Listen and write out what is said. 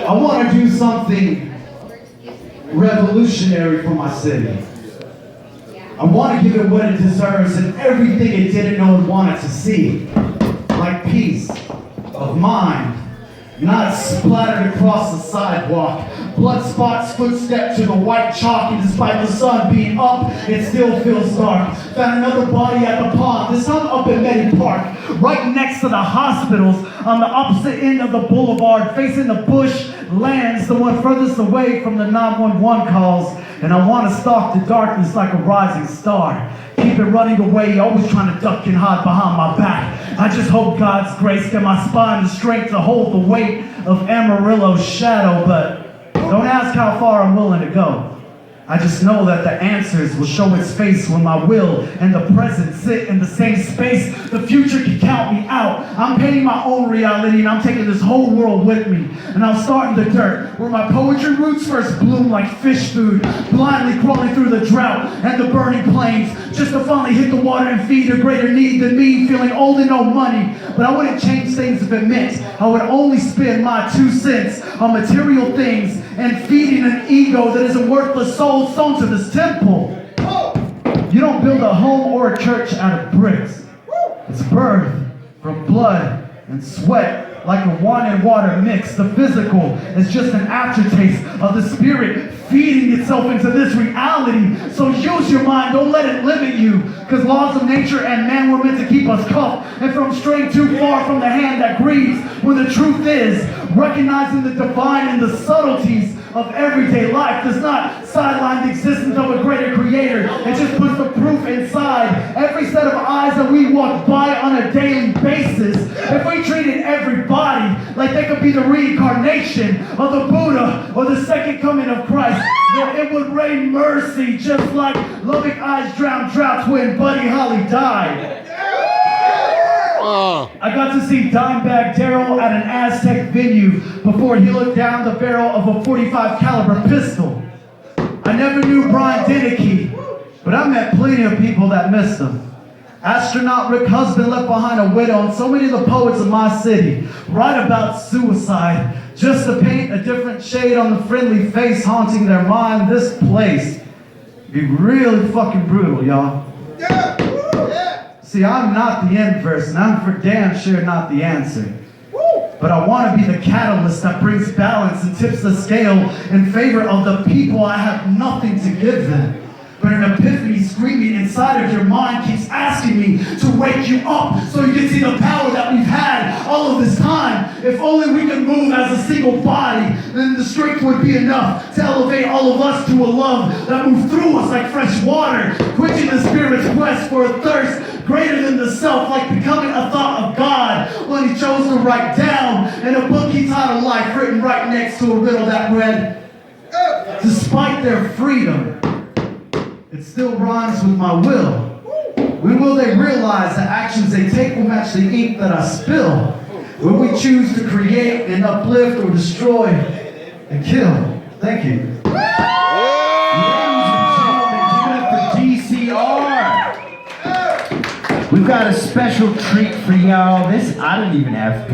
I want to do something revolutionary for my city. I want to give it what it deserves and everything it didn't know and wanted to see. Like peace of mind, not splattered across the sidewalk. Blood spots, footsteps to the white chalk, and despite the sun being up, it still feels dark. Found another body at the pond, this time up in Meddy Park, right next to the hospitals, on the opposite end of the boulevard, facing the bush lands, the one furthest away from the 911 calls. And I want to stalk the darkness like a rising star. Keep it running away, always trying to duck and hide behind my back. I just hope God's grace get my spine the strength to hold the weight of Amarillo's shadow, but don't ask how far I'm willing to go. I just know that the answers will show its face when my will and the present sit in the same space. The future can count me out. I'm painting my own reality and I'm taking this whole world with me. And I'll start in the dirt, where my poetry roots first bloom like fish food, blindly crawling through the drought and the burning plains, just to finally hit the water and feed a greater need than me, feeling old and no money. But I wouldn't change things if it meant I would only spend my 2 cents on material things and feeding an ego that is a worthless soul sewn to this temple. You don't build a home or a church out of bricks. It's birthed from blood and sweat, like a wine and water mix. The physical is just an aftertaste of the spirit feeding itself into this reality. So use your mind, don't let it limit you, because laws of nature and man were meant to keep us cuffed and from straying too far from the hand that grieves. When the truth is, recognizing the divine and the subtleties of everyday life does not sideline the existence of a greater creator. It just puts the proof inside every set of eyes that we walk by on a daily basis. If we treated everybody like they could be the reincarnation of the Buddha or the second coming of Christ, then it would rain mercy, just like Lubbock eyes drowned droughts when Buddy Holly died. I got to see Dimebag Darrell at an Aztec venue before he looked down the barrel of a 45 caliber pistol. I never knew Brian Dennehy, but I met plenty of people that missed him. Astronaut Rick Husband left behind a widow, and so many of the poets of my city write about suicide just to paint a different shade on the friendly face haunting their mind. This place be really fucking brutal, y'all. See, I'm not the inverse, and I'm for damn sure not the answer. But I want to be the catalyst that brings balance and tips the scale in favor of the people I have nothing to give them. But an epiphany screaming inside of your mind keeps asking me to wake you up so you can see the power that we've had all of this time. If only we could move as a single body, then the strength would be enough to elevate all of us to a love that moves through us like fresh water, quenching the spirit's quest for a thirst greater than the self, like becoming a thought of God when he chose to write down in a book he titled Life, written right next to a riddle that read, despite their freedom, it still rhymes with my will. When will they realize the actions they take will match the ink that I spill? Will we choose to create and uplift or destroy and kill? Thank you. Ladies and gentlemen, give it up for DCR. We've got a special treat for y'all. I don't even have